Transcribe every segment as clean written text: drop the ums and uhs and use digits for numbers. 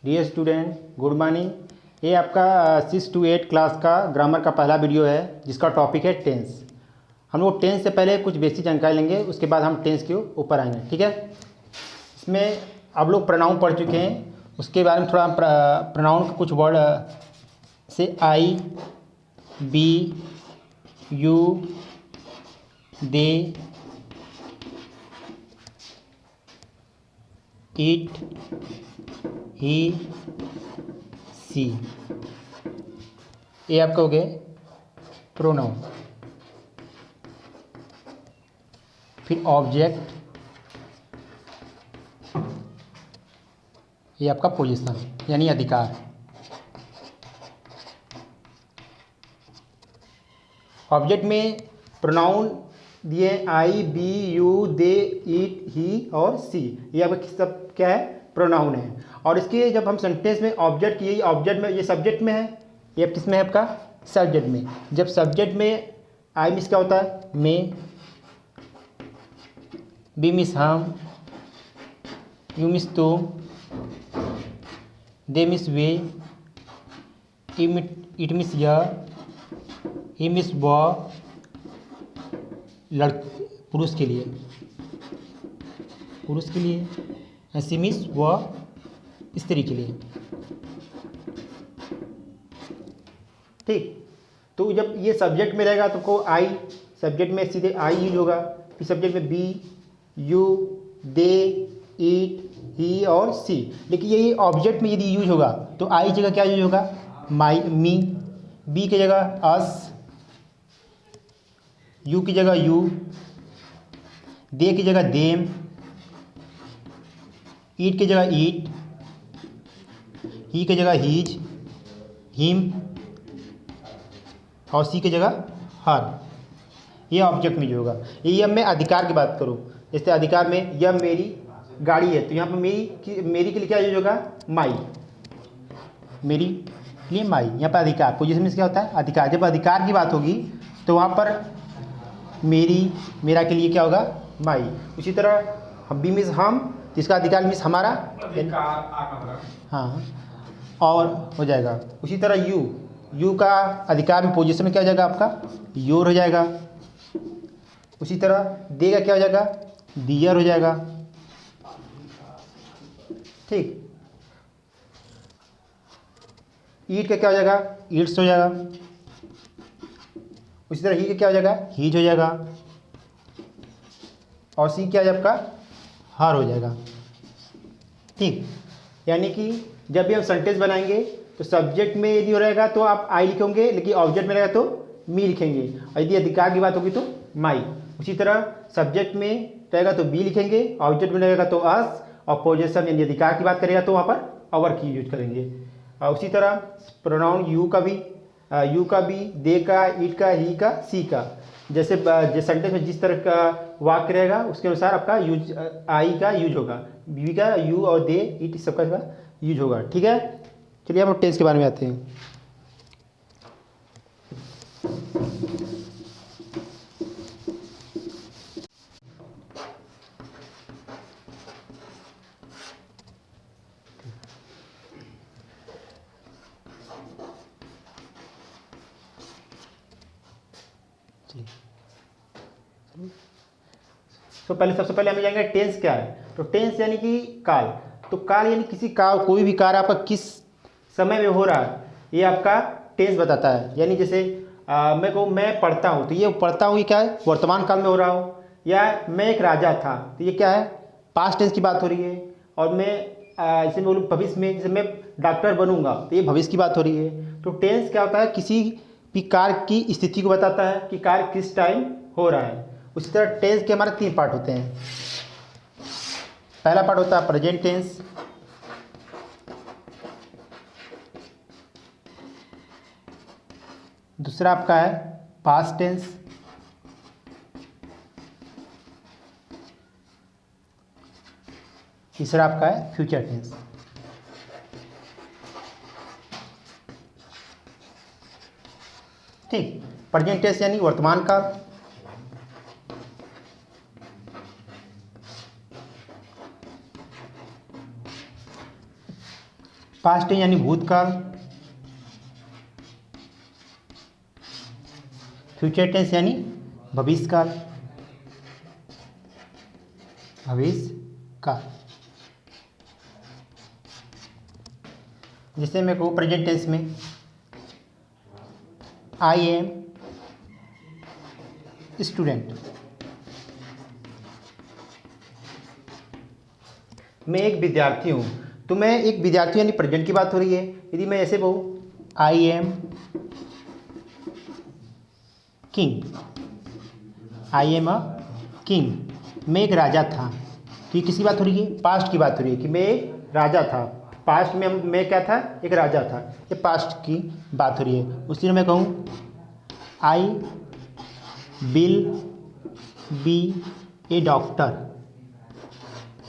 Dear student, good morning. ये आपका 6 to 8 class का ग्रामर का पहला वीडियो है जिसका टॉपिक है टेंस। हम लोग टेंस से पहले कुछ बेसिक जानकारी लेंगे, उसके बाद हम टेंस के ऊपर आएंगे, ठीक है। इसमें आप लोग प्रोनाउन पढ़ चुके हैं, उसके बारे में थोड़ा प्रोनाउन के कुछ वर्ड से आई, बी, यू, दे, इट, ही, सी, ये आपका हो गए प्रोनाउन। फिर ऑब्जेक्ट, ये आपका पोजीशन यानी अधिकार। ऑब्जेक्ट में प्रोनाउन दिए आई, बी, यू, दे, इट, ही और सी, ये आपका सब क्या है, प्रोनाउन है। और इसके जब हम सेंटेंस में ऑब्जेक्ट, ये ऑब्जेक्ट में, ये सब्जेक्ट में है, ये किस में है आपका, सब्जेक्ट में। जब सब्जेक्ट में आई मिस क्या होता है, मैं, बी मिस हम, यू मिस तुम, they miss way, it miss यह, ही मिस वह, पुरुष के लिए, पुरुष के लिए, सी मिस वह स्त्री के लिए, ठीक। तो जब ये सब्जेक्ट में रहेगा तो को आई, सब्जेक्ट में सीधे आई यूज होगा। फिर सब्जेक्ट में बी, यू, दे, इट, ही और सी। लेकिन यही ऑब्जेक्ट में यदि यूज होगा तो आई जगह क्या यूज होगा, माई, मी, बी की जगह अस, यू की जगह यू, दे की जगह देम, ईट की जगह ईट, ही की जगह हीज, हिम और सी की जगह हर। ये ऑब्जेक्ट में जो होगा। ये अब मैं अधिकार की बात करूँ, जैसे अधिकार में यह मेरी गाड़ी है तो यहाँ पर मेरी के लिए क्या यूज होगा, माई, मेरी के लिए माई। यहाँ पर अधिकार पोजीशन में क्या होता है, अधिकार। जब अधिकार की बात होगी तो वहाँ पर मेरी, मेरा के लिए क्या होगा, माई। उसी तरह हम बी मिस हम, जिसका अधिकार मिस हमारा, हाँ, और हो जाएगा। उसी तरह यू का अधिकार में पोजीशन में क्या हो जाएगा आपका, योर हो जाएगा। उसी तरह दे का क्या हो जाएगा, दियर हो जाएगा, ठीक। ईट का क्या हो जाएगा, ईट्स हो जाएगा। उसी तरह ही का क्या हो जाएगा, हीज हो जाएगा। और सी क्या है आपका, हार हो जाएगा, ठीक। यानी कि जब भी हम सेंटेंस बनाएंगे तो सब्जेक्ट में यदि हो रहेगा तो आप आई लिखेंगे, लेकिन ऑब्जेक्ट में रहेगा तो मी लिखेंगे। और यदि अधिकार की बात होगी तो माई। उसी तरह सब्जेक्ट में रहेगा तो बी लिखेंगे, ऑब्जेक्ट में रहेगा तो अस, और पोजेशन यानी अधिकार की बात करेगा तो वहाँ पर अवर की यूज करेंगे। और उसी तरह प्रोनाउन यू का भी, दे का, इट का, ही का, सी का, जैसे जिस सेंटेंस में जिस तरह का वाक्य रहेगा उसके अनुसार आपका यूज आई का यूज होगा, बी का, यू और दे, इट सबका यूज होगा, ठीक है। चलिए हम टेंस के बारे में आते हैं। तो सबसे पहले हम जाएंगे टेंस क्या है। तो टेंस यानी कि काल। तो काल यानी किसी का कोई भी कार्य आपका किस समय में हो रहा है, ये आपका टेंस बताता है। यानी जैसे मैं कहूँ मैं पढ़ता हूँ, तो ये पढ़ता हूँ ये क्या है, वर्तमान काल में हो रहा हो। या मैं एक राजा था, तो ये क्या है, पास्ट टेंस की बात हो रही है। और मैं जैसे बोलूँ भविष्य में, जैसे मैं डॉक्टर बनूंगा तो ये भविष्य की बात हो रही है। तो टेंस क्या होता है, किसी भी कार्य की स्थिति को बताता है कि कार्य किस टाइम हो रहा है। उसी तरह टेंस के हमारे 3 पार्ट होते हैं। पहला पार्ट होता है प्रेजेंट टेंस, दूसरा आपका है पास्ट टेंस, तीसरा आपका है फ्यूचर टेंस, ठीक। प्रेजेंट टेंस यानी वर्तमान काल, पास्ट टेंस यानी भूतकाल, फ्यूचर टेंस यानी भविष्यकाल, भविष्यकाल। जैसे मैं कहूँ प्रेजेंट टेंस में आई एम स्टूडेंट, मैं एक विद्यार्थी हूँ। तो मैं एक विद्यार्थी यानी प्रेजेंट की बात हो रही है। यदि मैं ऐसे कहूँ I am king, I am a king, मैं एक राजा था। तो ये किसकी बात हो रही है? पास्ट की बात हो रही है कि मैं एक राजा था। पास्ट में मैं क्या था? एक राजा था। ये पास्ट की बात हो रही है। उसी तरह मैं कहूँ I will be A doctor,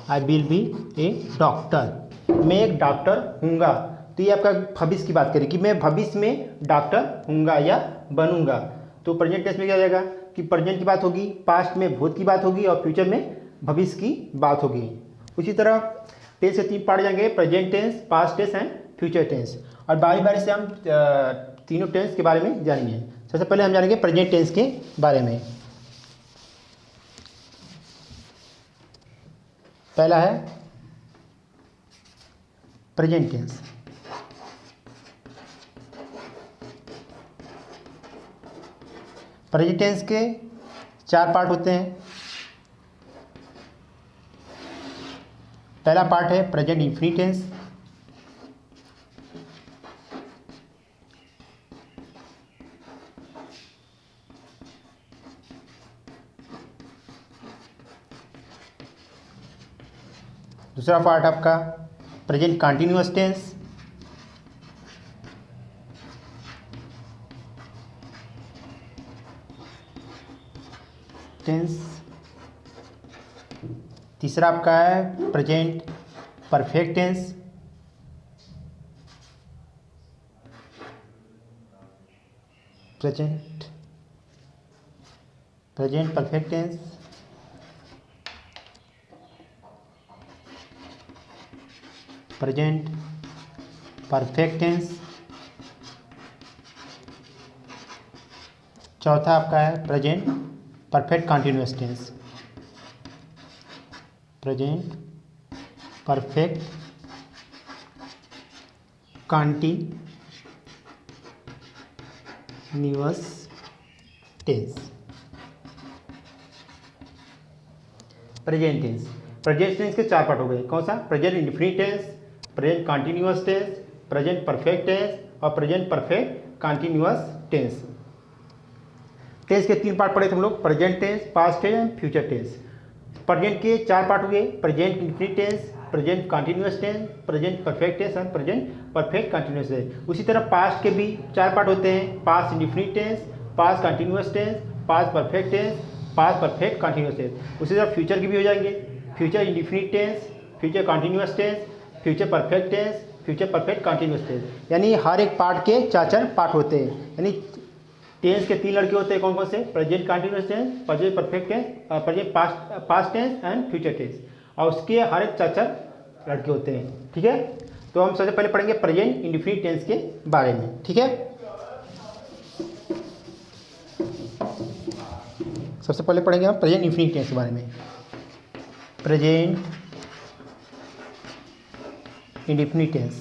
I will be A doctor, मैं एक डॉक्टर हूँगा। तो ये आपका भविष्य की बात करें कि मैं भविष्य में डॉक्टर हूँगा या बनूँगा। तो प्रेजेंट टेंस में क्या हो जाएगा कि प्रेजेंट की बात होगी, पास्ट में भूत की बात होगी और फ्यूचर में भविष्य की बात होगी। उसी तरह टेंस के 3 पार्ट जाएंगे, present tense, past tense and future tense. और बारी बारी से हम तीनों टेंस के बारे में जानेंगे। सबसे पहले हम जानेंगे प्रेजेंट टेंस के बारे में। पहला है प्रेजेंट टेंस। प्रेजेंट टेंस के 4 पार्ट होते हैं। पहला पार्ट है प्रेजेंट इंफिनिट टेंस, दूसरा पार्ट आपका प्रेजेंट कंटिन्यूअस टेंस, तीसरा आपका है present perfect tense, present perfect tense, present perfect tense. चौथा आपका है present perfect continuous tense, present perfect continuous tense. Present tense, present tense के 4 पार्ट हो गए। कौन सा? Present indefinite tense, present continuous tense, present perfect tense और present perfect continuous tense. Tense के 3 पार्ट पढ़े थे हम लोग, present tense, past tense and future tense. Present के 4 पार्ट हो गए, present indefinite tense, present continuous tense, present perfect tense और प्रेजेंट परफेक्ट कंटिन्यूअस टेंस। उसी तरह पास्ट के भी 4 पार्ट होते हैं, past indefinite tense, past continuous tense, past perfect tense, past perfect continuous tense. उसी तरह फ्यूचर के भी हो जाएंगे, future indefinite tense, future continuous tense, future perfect tense, future perfect continuous tense. यानी हर एक पार्ट के 4 पार्ट होते हैं। यानी टेंस के 3 लड़के होते हैं। कौन कौन से? Present continuous tense, present perfect tense, present past tense and future tense. और उसके हर एक 4 लड़के होते हैं। ठीक है, तो हम सबसे पहले पढ़ेंगे प्रेजेंट इंडेफिनिट टेंस के बारे में। ठीक है, सबसे पहले पढ़ेंगे हम प्रेजेंट इंडेफिनिट टेंस के बारे में। Present indefinite tense,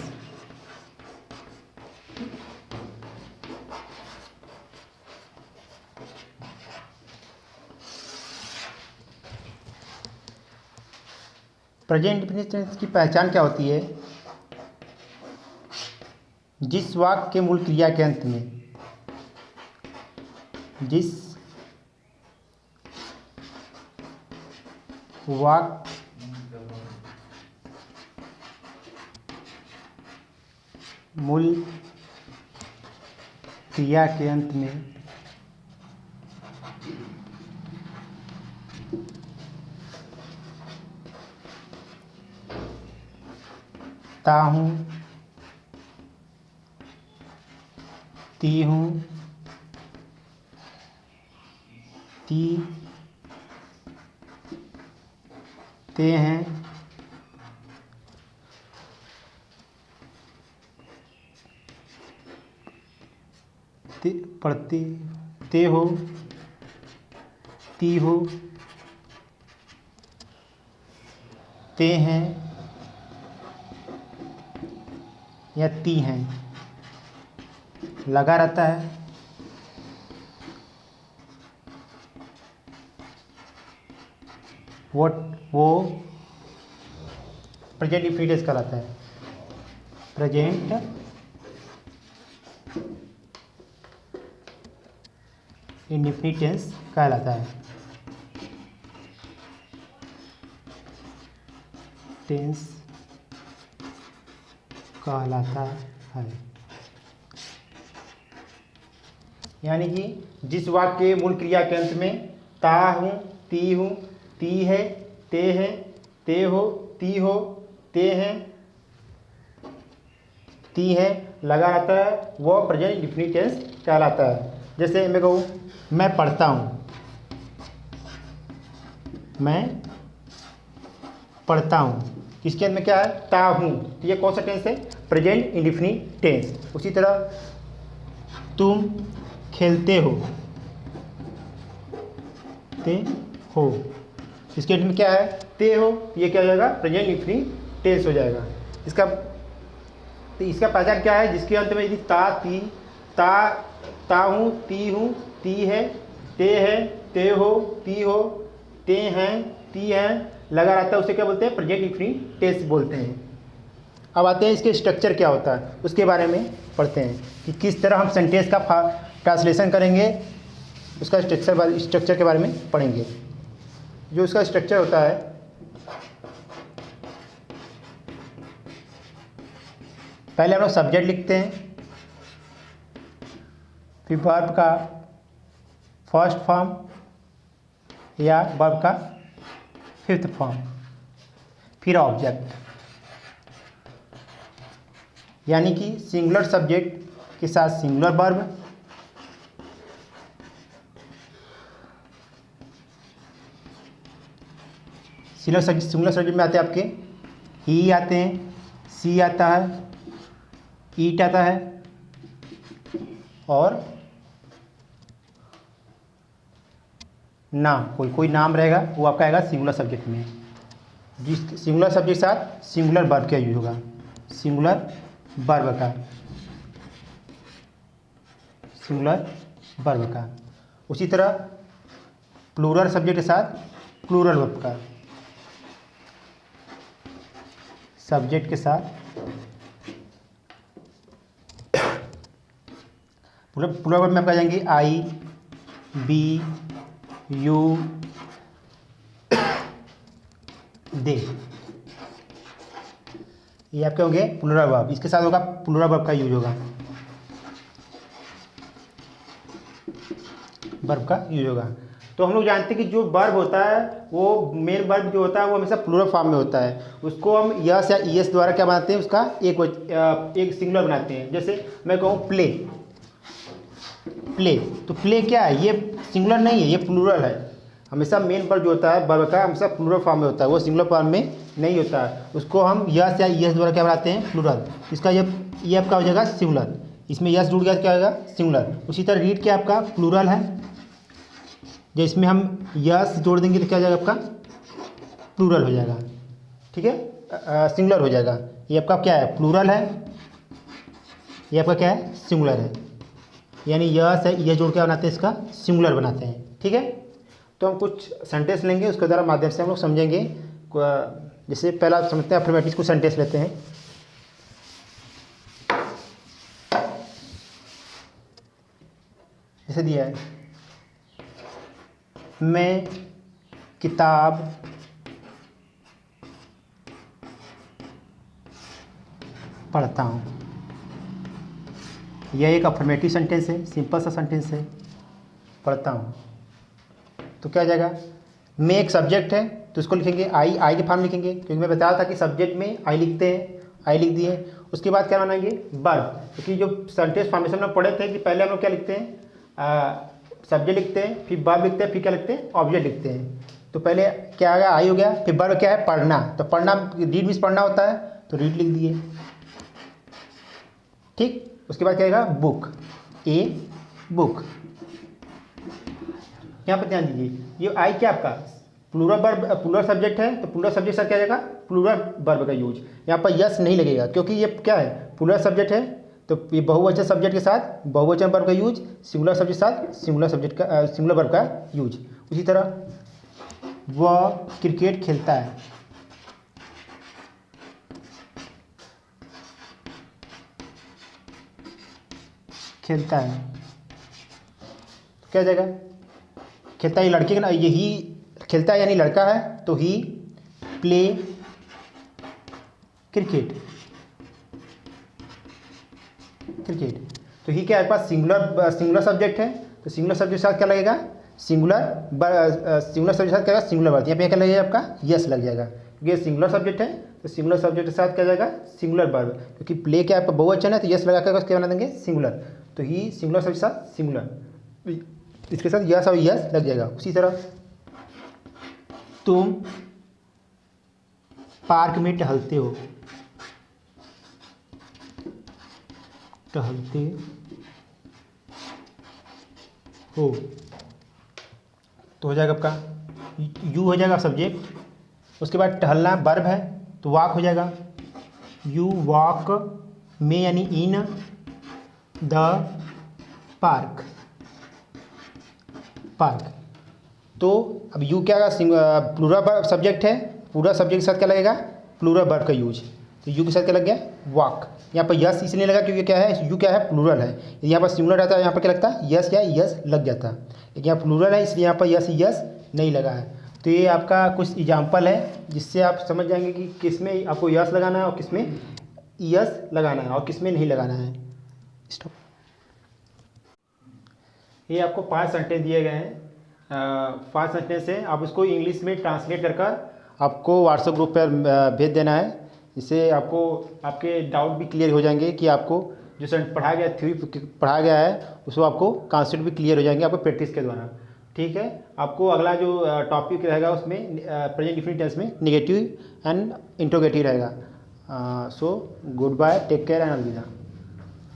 present indefinite tense की पहचान क्या होती है? जिस वाक्य के मूल क्रिया के अंत में, जिस वाक्य मूल क्रिया के अंत में ता हूँ, ती हूँ, ती, ते हैं, पढ़ते, ते हो, ती हो, ते हैं या ती हैं, लगा रहता है। वो प्रेजेंट इंडिफिनिट कहलाता है। प्रेजेंट इंडिफिनिट टेंस कहलाता है। टेंस कहलाता है। यानी कि जिस वाक्य के मूल क्रिया के अंत में ता हूँ, ती है, ते हो, ती हो, ते हैं, ती है लगा रहता है, वो प्रेजेंट इंडिफिनिट टेंस कहलाता है। जैसे मैं कहूँ मैं पढ़ता हूँ, मैं पढ़ता हूँ, इसके अंदर में क्या है, ता हूँ, तो ये कौन सा टेंस है, प्रेजेंट इंडिफिनिट टेंस। उसी तरह तुम खेलते हो, ते हो, इसके अंदर में क्या है, ते हो, तो ये क्या हो जाएगा, प्रेजेंट इंडिफिनिट टेंस हो जाएगा। तो इसका पहचान क्या है, जिसके अंत में यदि ता हूँ, ती है, ते हो, ती हो, ते हैं, ती हैं लगा रहता है, उसे क्या बोलते हैं, प्रेजेंट इंडिफिनिट टेंस बोलते हैं। अब आते हैं इसके स्ट्रक्चर क्या होता है, उसके बारे में पढ़ते हैं कि किस तरह हम सेंटेंस का ट्रांसलेशन करेंगे, उसका स्ट्रक्चर के बारे में पढ़ेंगे। जो उसका स्ट्रक्चर होता है, पहले हम लोग सब्जेक्ट लिखते हैं, फिर वर्ब का फर्स्ट फॉर्म या वर्ब का फिफ्थ फॉर्म, फिर ऑब्जेक्ट, यानी कि सिंगुलर सब्जेक्ट के साथ सिंगुलर वर्ब, सिंगुलर सब्जेक्ट में आते हैं आपके ही आते हैं, सी आता है, ईट आता है, और नाम, कोई नाम रहेगा वो आपका आएगा सिंगुलर सब्जेक्ट में। जिस सिंगुलर सब्जेक्ट के साथ सिंगुलर वर्ब का यूज होगा, सिंगुलर वर्ब का। उसी तरह प्लूरल सब्जेक्ट के साथ प्लूरल वर्ब का, सब्जेक्ट के साथ प्लूरल वर्ब में आपका जाएंगे आई, बी, यू, दे, ये आपके होंगे प्लूरल वर्ब। इसके साथ होगा प्लूरल वर्ब का यूज होगा, वर्ब का यूज होगा। तो हम लोग जानते हैं कि जो वर्ब होता है वो मेन वर्ब जो होता है वो हमेशा प्लूरल फॉर्म में होता है। उसको हम यस या ईएस द्वारा क्या बनाते हैं, उसका एक सिंगुलर बनाते हैं। जैसे मैं कहूँ प्ले, तो प्ले क्या है, ये सिंगुलर नहीं है, ये प्लूरल है। हमेशा मेन वर्ब जो होता है वर्ब का हमेशा प्लूरल फॉर्म में होता है, वो सिंगुलर फॉर्म में नहीं होता है। उसको हम यस या ईएस द्वारा क्या बनाते हैं, प्लूरल। इसका ये आपका हो जाएगा सिंगुलर, इसमें यस जुड़ गया क्या होगा, सिंगुलर। उसी तरह रीड क्या आपका प्लूरल है, जो इसमें हम यस जोड़ देंगे तो क्या हो जाएगा आपका, प्लूरल हो जाएगा, ठीक है, सिंगुलर हो जाएगा। ये आपका क्या है, प्लूरल है, ये आपका क्या है, सिंगुलर है। यानी यस है, ये जोड़ के बनाते हैं, इसका सिंगुलर बनाते हैं, ठीक है। तो हम कुछ सेंटेंस लेंगे, उसके द्वारा माध्यम से हम लोग समझेंगे। जैसे पहला समझते हैं, अफर्मेटिव को सेंटेंस लेते हैं। जैसे दिया है, मैं किताब पढ़ता हूँ, यह एक अफर्मेटिव सेंटेंस है, सिंपल सा सेंटेंस है, पढ़ता हूँ। तो क्या हो जाएगा, मैं एक सब्जेक्ट है तो उसको लिखेंगे आई के फॉर्म लिखेंगे, क्योंकि मैं बताया था कि सब्जेक्ट में आई लिखते हैं, आई लिख दिए। उसके बाद क्या बनाएंगे, वर्ब, क्योंकि जो सेंटेंस फॉर्मेशन में पढ़े थे कि पहले हम लोग क्या लिखते हैं, सब्जेक्ट लिखते हैं, फिर वर्ब लिखते हैं, फिर क्या लिखते हैं, ऑब्जेक्ट लिखते हैं। तो पहले क्या आ गया, आई हो गया, फिर वर्ब क्या है, पढ़ना। तो पढ़ना रीड मीन्स पढ़ना होता है, तो रीड लिख दिए, ठीक। उसके बाद क्या आएगा, बुक, ए बुक। यहाँ पर ध्यान दीजिए, ये आई क्या आपका प्लूरल वर्ब, प्लूरल सब्जेक्ट है, तो प्लूरल सब्जेक्ट सर क्या आ जाएगा, प्लूरल वर्ब का यूज। यहाँ पर यस नहीं लगेगा क्योंकि ये क्या है, प्लूरल सब्जेक्ट है, तो ये बहुवचन सब्जेक्ट के साथ बहुवचन वर्ब का यूज, सिंगुलर सब्जेक्ट के साथ सिंगुलर सब्जेक्ट का सिंगुलर वर्ब का यूज। उसी तरह वह क्रिकेट खेलता है, खेलता है, तो क्या हो जाएगा, खेलता है, ये लड़के का ना, यही खेलता है यानी लड़का है, तो ही प्ले क्रिकेट, क्रिकेट। तो ही क्या है, पास सिंगुलर सब्जेक्ट है, तो सिंगुलर सब्जेक्ट के साथ क्या लगेगा, सिंगुलर सब्जेक्ट के साथ क्या सिंगुलर वर्ब, यहाँ पे क्या लगेगा आपका यस लग जाएगा, क्योंकि ये सिंगुलर सब्जेक्ट है, तो सिंगुलर सब्जेक्ट के साथ क्या जाएगा, सिंगुलर वर्ब, क्योंकि प्ले क्या आपका बहुवचन है, तो यस लगा कर क्या बना देंगे, सिंगुलर, तो ही सिंगुलर सब्जेक्ट के साथ सिंगुलर, इसके साथ यस और यस लग जाएगा। उसी तरह तुम पार्क में टहलते हो, टहलते हो, तो हो जाएगा आपका यू हो जाएगा सब्जेक्ट, उसके बाद टहलना वर्ब है, तो वॉक हो जाएगा, यू वॉक में यानी इन द पार्क, पार्क। तो अब यू क्या प्लूरल सब्जेक्ट है, प्लूरल सब्जेक्ट के साथ क्या लगेगा, प्लूरल वर्ब का यूज, तो यू के साथ क्या लग गया, वॉक। यहाँ पर यस इसलिए लगा क्योंकि क्या है, यू क्या है, प्लूरल है, यहाँ पर सिंगुलर रहता है, यहाँ पर क्या लगता है, यस या यस लग जाता, लेकिन यहाँ प्लूरल है इसलिए यहाँ पर यस यस नहीं लगा है। तो ये आपका कुछ एग्जाम्पल है जिससे आप समझ जाएंगे कि किस में आपको यस लगाना है और किस में यस लगाना है और किस में नहीं लगाना है। स्टॉप। ये आपको 5 सेंटेंस दिए गए हैं, 5 सेंटेंस से आप उसको इंग्लिश में ट्रांसलेट कर आपको व्हाट्सएप ग्रुप पर भेज देना है। इससे आपको आपके डाउट भी क्लियर हो जाएंगे कि आपको जो पढ़ाया गया थ्योरी पढ़ाया गया है उसको आपको कॉन्सेप्ट भी क्लियर हो जाएंगे आपको प्रैक्टिस के द्वारा। ठीक है, आपको अगला जो टॉपिक रहेगा उसमें प्रेजेंट डिफिनिट टेंस में नेगेटिव एंड इंट्रोगेटिव रहेगा। So goodbye, take care and अलविदा।